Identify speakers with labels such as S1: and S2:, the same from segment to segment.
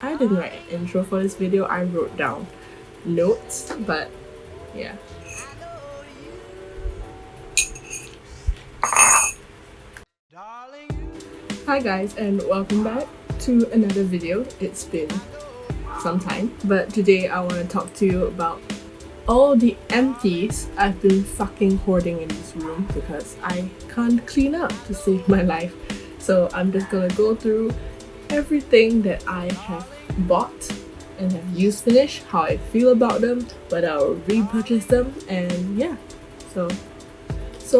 S1: I didn't write an intro for this video, I wrote down notes, but yeah. Hi guys, and welcome back to another video. It's been some time, but today I want to talk to you about all the empties I've been fucking hoarding in this room because I can't clean up to save my life. So I'm just gonna go through everything that I have bought and have used finished, how I feel about them, whether I'll repurchase them, and yeah. So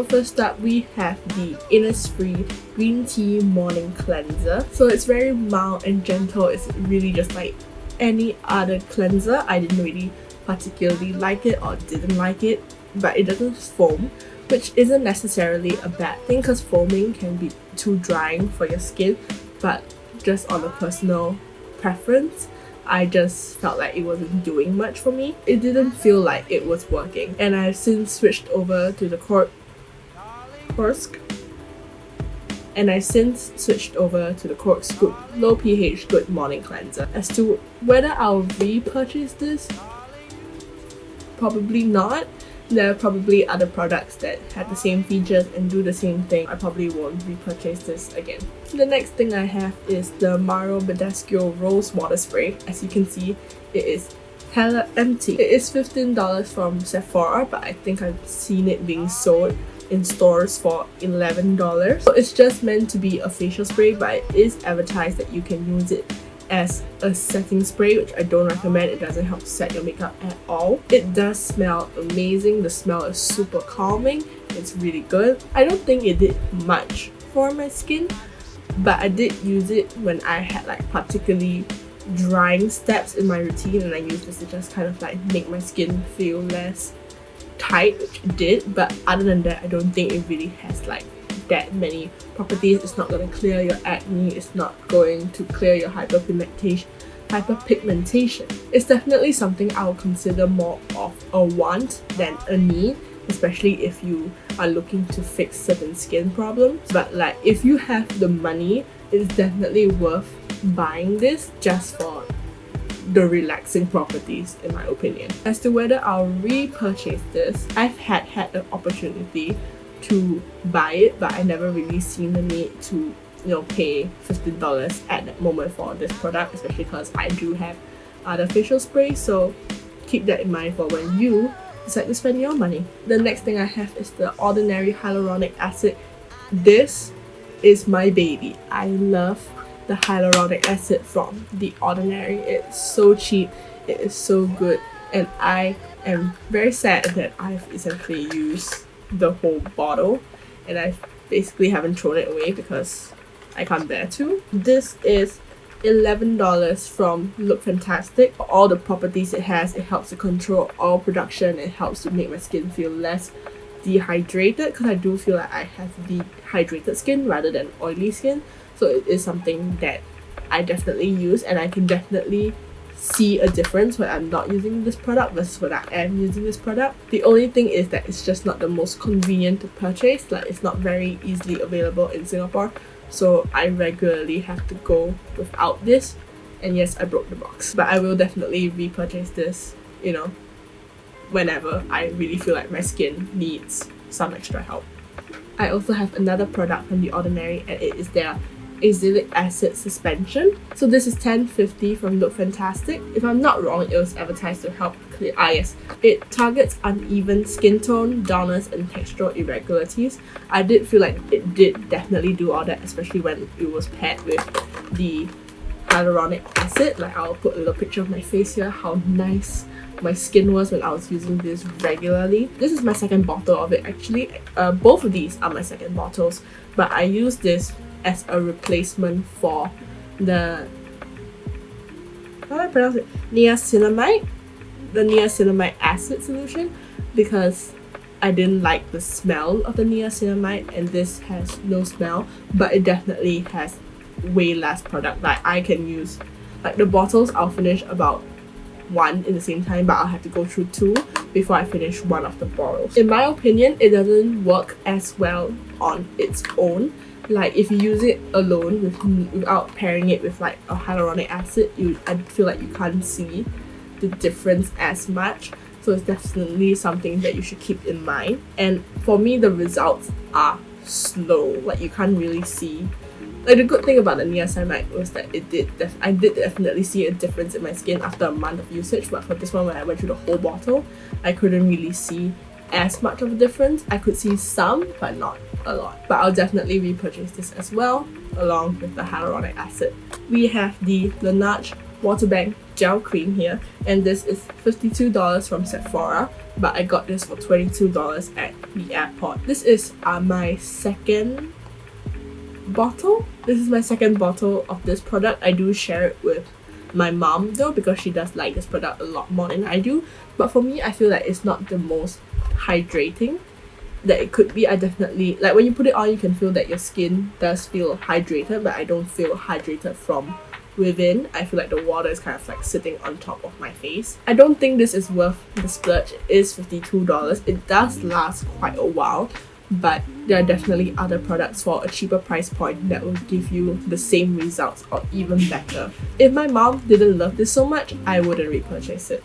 S1: first up, we have the Innisfree Green Tea Morning Cleanser. So it's very mild and gentle. It's really just like any other cleanser. I didn't really particularly like it or didn't like it, but it doesn't foam, which isn't necessarily a bad thing because foaming can be too drying for your skin, but just on a personal preference, I just felt like it wasn't doing much for me. It didn't feel like it was working, and I've since switched over to the corkscrew low pH good morning cleanser. As to whether I'll repurchase this, probably not. There are probably other products that have the same features and do the same thing. I probably won't repurchase this again. The next thing I have is the Badescu Rose Water Spray. As you can see, it is hella empty. It is $15 from Sephora, but I think I've seen it being sold in stores for $11. So it's just meant to be a facial spray, but it is advertised that you can use it as a setting spray, which I don't recommend. It doesn't help set your makeup at all. It does smell amazing. The smell is super calming. It's really good. I don't think it did much for my skin, but I did use it when I had like particularly drying steps in my routine, and I used this to just kind of like make my skin feel less tight, which it did. But other than that, I don't think it really has like that many properties. It's not going to clear your acne, it's not going to clear your hyperpigmentation. It's definitely something I'll consider more of a want than a need, especially if you are looking to fix certain skin problems. But like, if you have the money, it's definitely worth buying this just for the relaxing properties, in my opinion. As to whether I'll repurchase this, I've had the opportunity to buy it, but I never really seen the need to pay $15 at that moment for this product, especially because I do have other facial sprays. So keep that in mind for when you decide to spend your money. The next thing I have is the Ordinary Hyaluronic Acid. This is my baby. I love the hyaluronic acid from The Ordinary. It's so cheap, it is so good, and I am very sad that I've essentially used the whole bottle and I basically haven't thrown it away because I can't bear to. This is $11 from Look Fantastic. For all the properties it has, it helps to control oil production, it helps to make my skin feel less dehydrated, because I do feel like I have dehydrated skin rather than oily skin. So it is something that I definitely use, and I can definitely see a difference when I'm not using this product versus when I am using this product. The only thing is that it's just not the most convenient to purchase. Like, it's not very easily available in Singapore, so I regularly have to go without this. And yes, I broke the box, but I will definitely repurchase this, whenever I really feel like my skin needs some extra help. I also have another product from The Ordinary, and it is their azelaic acid suspension. So this is $10.50 from Look Fantastic. If I'm not wrong, it was advertised to help clear. Yes, it targets uneven skin tone, dullness, and textural irregularities. I did feel like it did definitely do all that, especially when it was paired with the hyaluronic acid. Like, I'll put a little picture of my face here, how nice my skin was when I was using this regularly. This is my second bottle of it actually. Both of these are my second bottles, but I use this as a replacement for the, how do I pronounce it? Niacinamide? The niacinamide acid solution, because I didn't like the smell of the niacinamide, and this has no smell, but it definitely has way less product. Like, I can use, like, the bottles I'll finish about one in the same time, but I'll have to go through two before I finish one of the bottles. In my opinion, it doesn't work as well on its own, Like if you use it alone without pairing it with like a hyaluronic acid, I feel like you can't see the difference as much. So it's definitely something that you should keep in mind. And for me, the results are slow. Like you can't really see. Like the good thing about the niacinamide was that I did definitely see a difference in my skin after a month of usage. But for this one, when I went through the whole bottle, I couldn't really see as much of a difference. I could see some, but not a lot. But I'll definitely repurchase this as well, along with the hyaluronic acid. We have the Laneige Water Bank Gel Cream here, and this is $52 from Sephora, but I got this for $22 at the airport. This is my second bottle. This is my second bottle of this product. I do share it with my mom though, because she does like this product a lot more than I do. But for me, I feel like it's not the most hydrating that it could be. I definitely like when you put it on, you can feel that your skin does feel hydrated, but I don't feel hydrated from within. I feel like the water is kind of like sitting on top of my face. I don't think this is worth the splurge. It is $52. It does last quite a while, but there are definitely other products for a cheaper price point that will give you the same results or even better. If my mom didn't love this so much, I wouldn't repurchase it.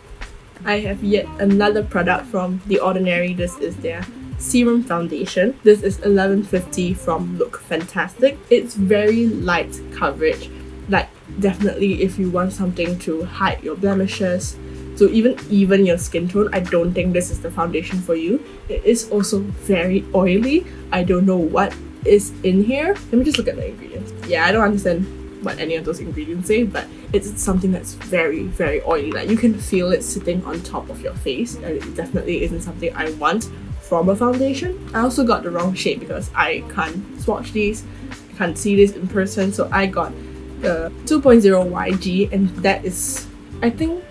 S1: I have yet another product from The Ordinary. This is their serum foundation. This is $11.50 from Look Fantastic. It's very light coverage. Like definitely if you want something to hide your blemishes, to even your skin tone, I don't think this is the foundation for you. It is also very oily. I don't know what is in here. Let me just look at the ingredients. Yeah, I don't understand what any of those ingredients say, but it's something that's very, very oily. Like you can feel it sitting on top of your face, and it definitely isn't something I want from a foundation. I also got the wrong shade because I can't swatch these. I can't see this in person, so I got the 2.0 YG, and that is, I think,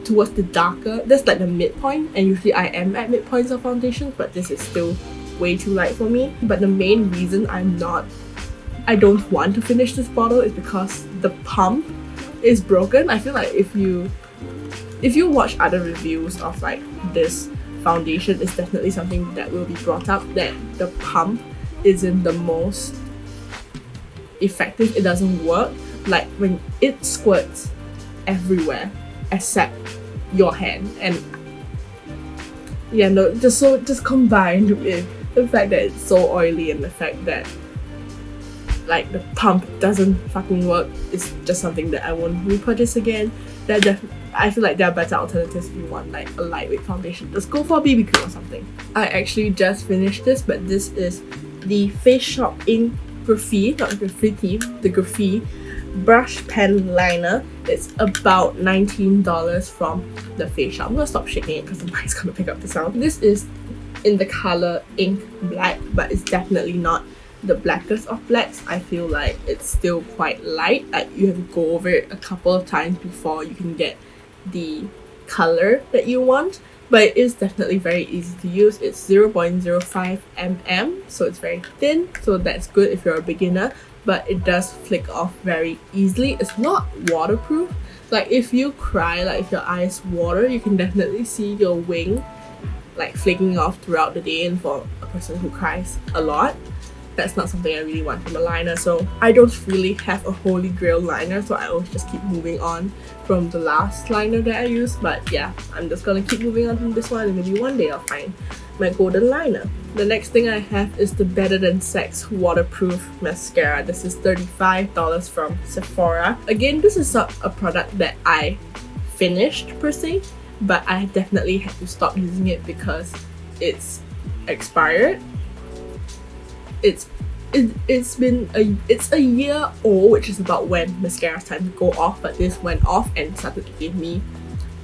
S1: towards the darker, that's like the midpoint, and usually I am at midpoints of foundations, but this is still way too light for me. But the main reason I don't want to finish this bottle is because the pump is broken. I feel like if you watch other reviews of like this foundation, it's definitely something that will be brought up, that the pump isn't the most effective. It doesn't work. Like when it squirts everywhere except your hand, and yeah, no, just combined with the fact that it's so oily and the fact that like the pump doesn't fucking work, it's just something that I won't repurchase again. I feel like there are better alternatives if you want like a lightweight foundation. Just go for a BB cream or something. I actually just finished this, but this is the Face Shop Ink the Graffiti brush pen liner. It's about $19 from the Face Shop. I'm gonna stop shaking it because the mic's gonna pick up the sound. This is in the color Ink Black, but it's definitely not the blackest of blacks. I feel like it's still quite light. Like you have to go over it a couple of times before you can get the color that you want, but it is definitely very easy to use. It's 0.05 mm, so it's very thin, so that's good if you're a beginner, but it does flick off very easily. It's not waterproof. Like if you cry, like if your eyes water, you can definitely see your wing like flaking off throughout the day, and for a person who cries a lot, that's not something I really want from a liner. So I don't really have a holy grail liner, so I always just keep moving on from the last liner that I used. But yeah, I'm just gonna keep moving on from this one, and maybe one day I'll find my golden liner. The next thing I have is the Better Than Sex waterproof mascara. This is $35 from Sephora. Again, this is not a product that I finished per se, but I definitely had to stop using it because it's expired. It's a year old, which is about when mascaras tend to go off, but this went off and started to give me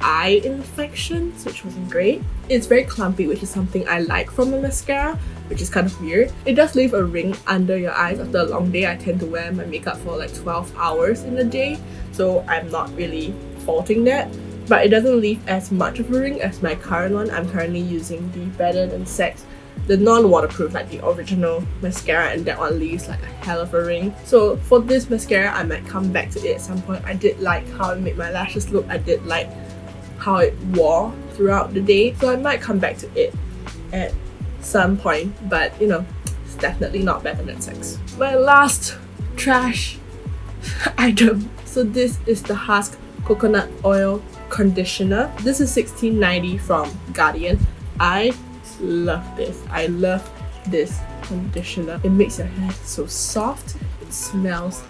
S1: eye infections, which wasn't great. It's very clumpy, which is something I like from a mascara, which is kind of weird. It does leave a ring under your eyes after a long day. I tend to wear my makeup for like 12 hours in a day, so I'm not really faulting that. But it doesn't leave as much of a ring as my current one. I'm currently using the Better Than Sex, the non-waterproof, like the original mascara, and that one leaves like a hell of a ring. So for this mascara, I might come back to it at some point. I did like how it made my lashes look. I did like how it wore throughout the day, so I might come back to it at some point, but you know, definitely not better than sex. My last trash item. So this is the Husk Coconut Oil Conditioner. This is $16.90 from Guardian. I love this. I love this conditioner. It makes your hair so soft. It smells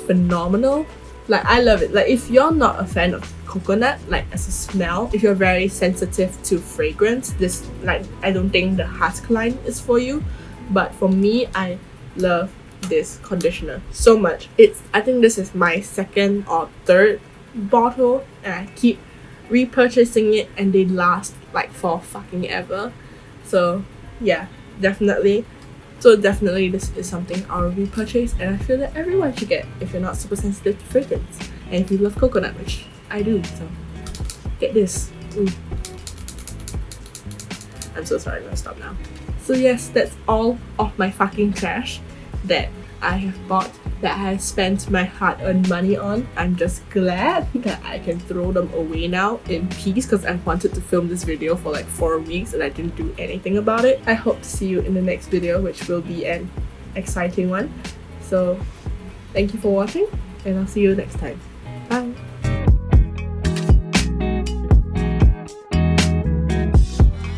S1: phenomenal. Like, I love it. Like, if you're not a fan of coconut, like as a smell, if you're very sensitive to fragrance, this, like, I don't think the Husk line is for you. But for me, I love this conditioner so much. I think this is my second or third bottle, and I keep repurchasing it, and they last like for fucking ever. So yeah, definitely this is something I'll repurchase, and I feel that everyone should get if you're not super sensitive to fragrance and if you love coconut, which I do. So get this. Ooh. I'm so sorry, I'm gonna stop now. So yes, that's all of my fucking trash that I have bought, that I have spent my hard-earned money on. I'm just glad that I can throw them away now in peace, because I wanted to film this video for like 4 weeks and I didn't do anything about it. I hope to see you in the next video, which will be an exciting one. So thank you for watching, and I'll see you next time. Bye!